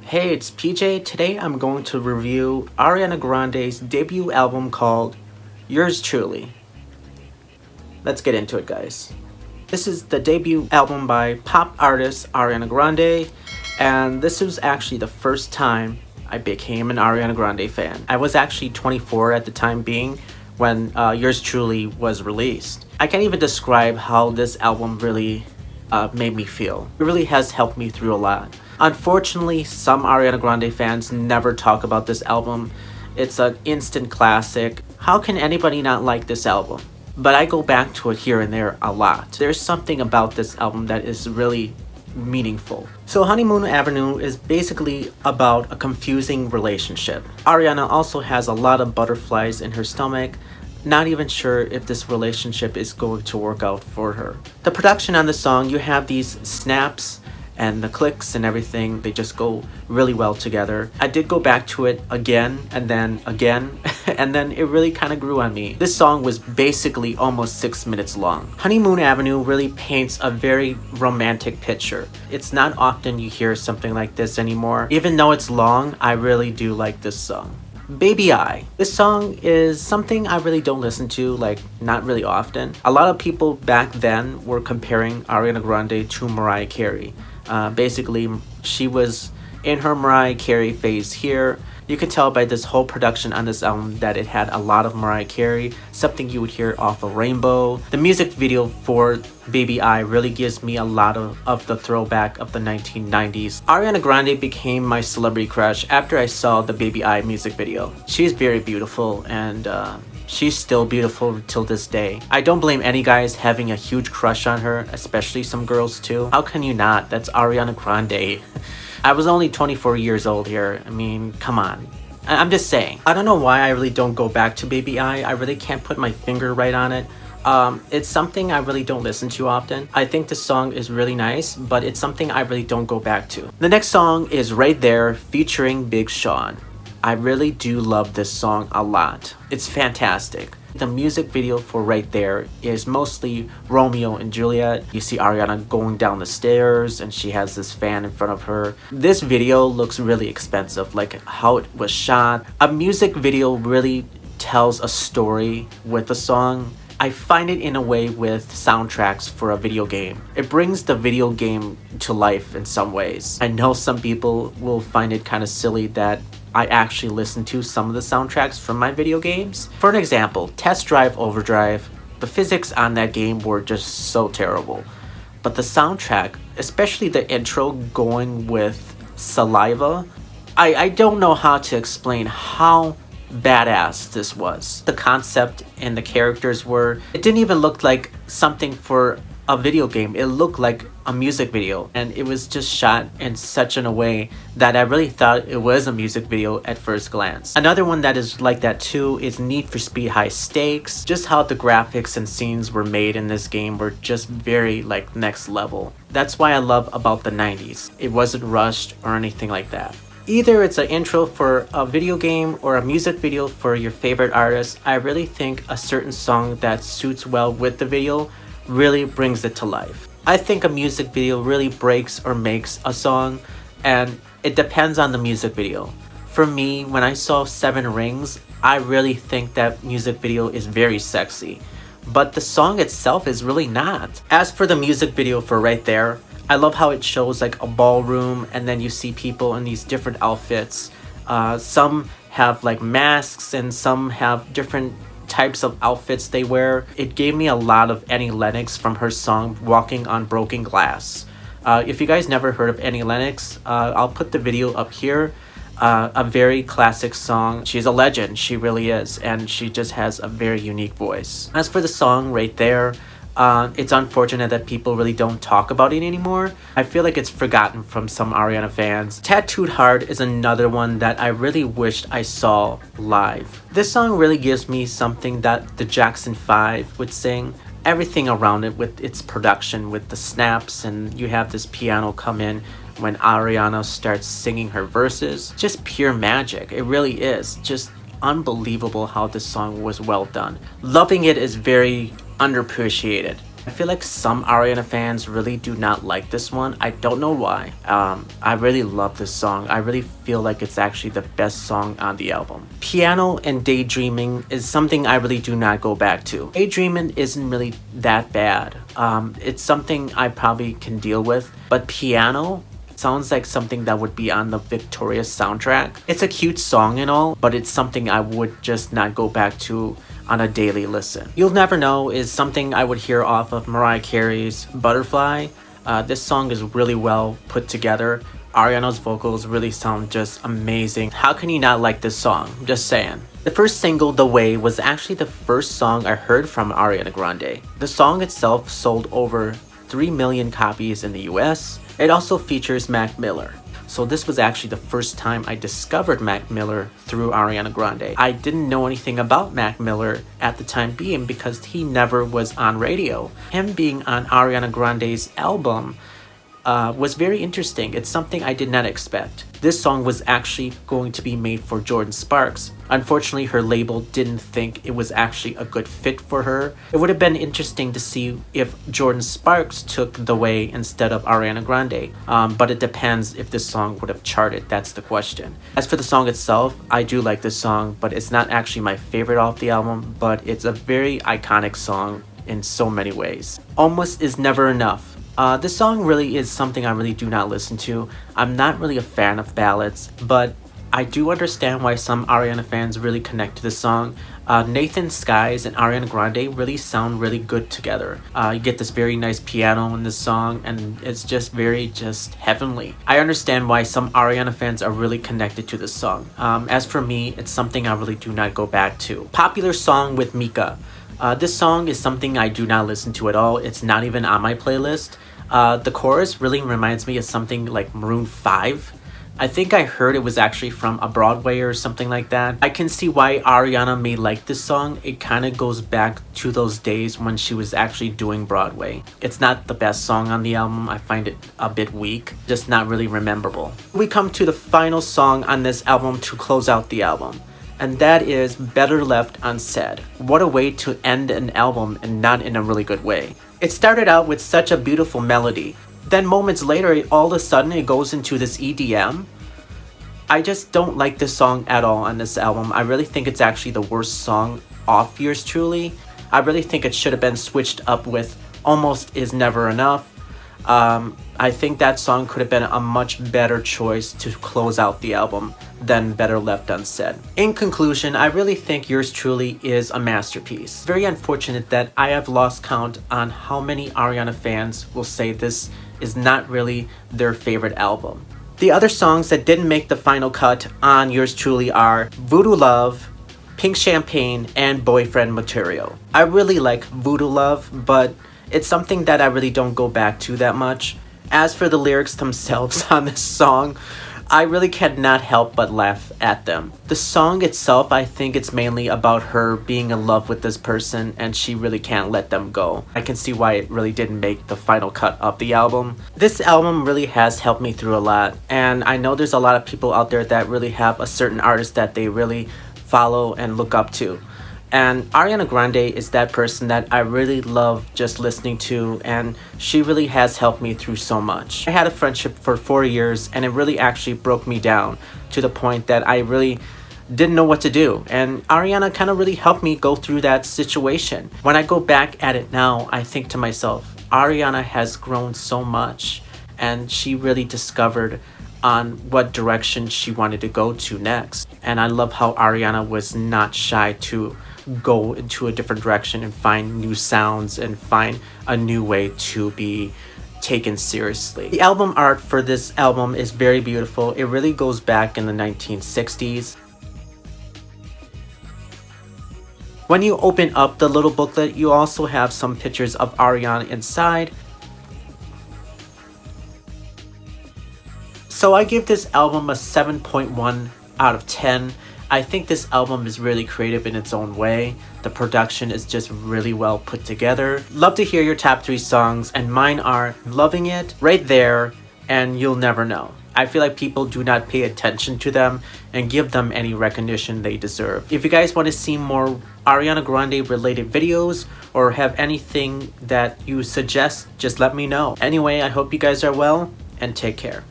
Hey, it's PJ. Today I'm going to review Ariana Grande's debut album called Yours Truly. Let's get into it, guys. This is the debut album by pop artist Ariana Grande, and this was actually the first time I became an Ariana Grande fan. I was actually 24 at the time being when Yours Truly was released. I can't even describe how this album really made me feel. It really has helped me through a lot. Unfortunately, some Ariana Grande fans never talk about this album. It's an instant classic. How can anybody not like this album? But I go back to it here and there a lot. There's something about this album that is really meaningful. So Honeymoon Avenue is basically about a confusing relationship. Ariana also has a lot of butterflies in her stomach, not even sure if this relationship is going to work out for her. The production on the song, you have these snaps and the clicks and everything, they just go really well together. I did go back to it again and then again and then it really kind of grew on me. This song was basically almost 6 minutes long. Honeymoon Avenue really paints a very romantic picture. It's not often you hear something like this anymore. Even though it's long, I really do like this song. Baby I. This song is something I really don't listen to, like, not really often. A lot of people back then were comparing Ariana Grande to Mariah Carey. Basically, she was in her Mariah Carey phase here. You could tell by this whole production on this album that it had a lot of Mariah Carey, something you would hear off of Rainbow. The music video for Baby I really gives me a lot of the throwback of the 1990s. Ariana Grande became my celebrity crush after I saw the Baby I music video. She's very beautiful and she's still beautiful till this day. I don't blame any guys having a huge crush on her, especially some girls too. How can you not? That's Ariana Grande. I was only 24 years old here. I mean, come on. I'm just saying. I don't know why I really don't go back to Baby I really can't put my finger right on it. It's something I really don't listen to often. I think the song is really nice, but it's something I really don't go back to. The next song is Right There featuring Big Sean. I really do love this song a lot. It's fantastic. The music video for Right There is mostly Romeo and Juliet. You see Ariana going down the stairs and she has this fan in front of her. This video looks really expensive, like how it was shot. A music video really tells a story with the song. I find it in a way with soundtracks for a video game. It brings the video game to life in some ways. I know some people will find it kind of silly that I actually listen to some of the soundtracks from my video games. For an example, Test Drive Overdrive, the physics on that game were just so terrible. But the soundtrack, especially the intro going with Saliva, I don't know how to explain how badass this was. The concept and the characters were, it didn't even look like something for a video game. It looked like a music video, and it was just shot in such a way that I really thought it was a music video at first glance. Another one that is like that too is Need for Speed High Stakes. Just how the graphics and scenes were made in this game were just very like next level. That's why I love about the 90s. It wasn't rushed or anything like that. Either it's an intro for a video game or a music video for your favorite artist. I really think a certain song that suits well with the video really brings it to life. I think a music video really breaks or makes a song, and it depends on the music video. For me, when I saw Seven Rings, I really think that music video is very sexy, but the song itself is really not. As for the music video for Right There, I love how it shows like a ballroom and then you see people in these different outfits. Some have like masks and some have different types of outfits they wear. It gave me a lot of Annie Lennox from her song Walking on Broken Glass. If you guys never heard of Annie Lennox, I'll put the video up here. A very classic song. She's a legend, she really is, and she just has a very unique voice. As for the song Right There, it's unfortunate that people really don't talk about it anymore. I feel like it's forgotten from some Ariana fans. Tattooed Heart is another one that I really wished I saw live. This song really gives me something that the Jackson 5 would sing. Everything around it with its production, with the snaps, and you have this piano come in when Ariana starts singing her verses. Just pure magic. It really is. Just unbelievable how this song was well done. Loving It is very underappreciated. I feel like some Ariana fans really do not like this one. I don't know why. I really love this song. I really feel like it's actually the best song on the album. Piano and Daydreaming is something I really do not go back to. Daydreaming isn't really that bad. It's something I probably can deal with, but Piano sounds like something that would be on the Victorious soundtrack. It's a cute song and all, but it's something I would just not go back to on a daily listen. You'll Never Know is something I would hear off of Mariah Carey's Butterfly. This song is really well put together. Ariana's vocals really sound just amazing. How can you not like this song? Just saying. The first single, The Way, was actually the first song I heard from Ariana Grande. The song itself sold over 3 million copies in the US. It also features Mac Miller. So this was actually the first time I discovered Mac Miller through Ariana Grande. I didn't know anything about Mac Miller at the time being because he never was on radio. Him being on Ariana Grande's album was very interesting. It's something I did not expect. This song was actually going to be made for Jordin Sparks. Unfortunately, her label didn't think it was actually a good fit for her. It would have been interesting to see if Jordin Sparks took The Way instead of Ariana Grande, but it depends if this song would have charted. That's the question. As for the song itself, I do like this song, but it's not actually my favorite off the album, but it's a very iconic song in so many ways. Almost Is Never Enough. This song really is something I really do not listen to. I'm not really a fan of ballads, but I do understand why some Ariana fans really connect to this song. Nathan Skies and Ariana Grande really sound really good together. You get this very nice piano in this song, and it's just very heavenly. I understand why some Ariana fans are really connected to this song. As for me, it's something I really do not go back to. Popular Song with Mika. This song is something I do not listen to at all. It's not even on my playlist. The chorus really reminds me of something like Maroon 5. I think I heard it was actually from a Broadway or something like that. I can see why Ariana may like this song. It kind of goes back to those days when she was actually doing Broadway. It's not the best song on the album. I find it a bit weak, just not really memorable. We come to the final song on this album to close out the album, and that is Better Left Unsaid. What a way to end an album, and not in a really good way. It started out with such a beautiful melody. Then moments later, all of a sudden it goes into this EDM. I just don't like this song at all on this album. I really think it's actually the worst song off Yours Truly. I really think it should have been switched up with Almost Is Never Enough. I think that song could have been a much better choice to close out the album than Better Left Unsaid. In conclusion, I really think Yours Truly is a masterpiece. Very unfortunate that I have lost count on how many Ariana fans will say this is not really their favorite album. The other songs that didn't make the final cut on Yours Truly are Voodoo Love, Pink Champagne, and Boyfriend Material. I really like Voodoo Love, but it's something that I really don't go back to that much. As for the lyrics themselves on this song, I really cannot help but laugh at them. The song itself, I think it's mainly about her being in love with this person and she really can't let them go. I can see why it really didn't make the final cut of the album. This album really has helped me through a lot, and I know there's a lot of people out there that really have a certain artist that they really follow and look up to. And Ariana Grande is that person that I really love just listening to, and she really has helped me through so much. I had a friendship for 4 years, and it really actually broke me down to the point that I really didn't know what to do. And Ariana kind of really helped me go through that situation. When I go back at it now, I think to myself, Ariana has grown so much, and she really discovered on what direction she wanted to go to next. And I love how Ariana was not shy to go into a different direction and find new sounds and find a new way to be taken seriously. The album art for this album is very beautiful. It really goes back in the 1960s. When you open up the little booklet, you also have some pictures of Ariana inside. So I give this album a 7.1 out of 10. I think this album is really creative in its own way. The production is just really well put together. Love to hear your top 3 songs, and mine are Loving It, Right There, and You'll Never Know. I feel like people do not pay attention to them and give them any recognition they deserve. If you guys want to see more Ariana Grande related videos or have anything that you suggest, just let me know. Anyway, I hope you guys are well and take care.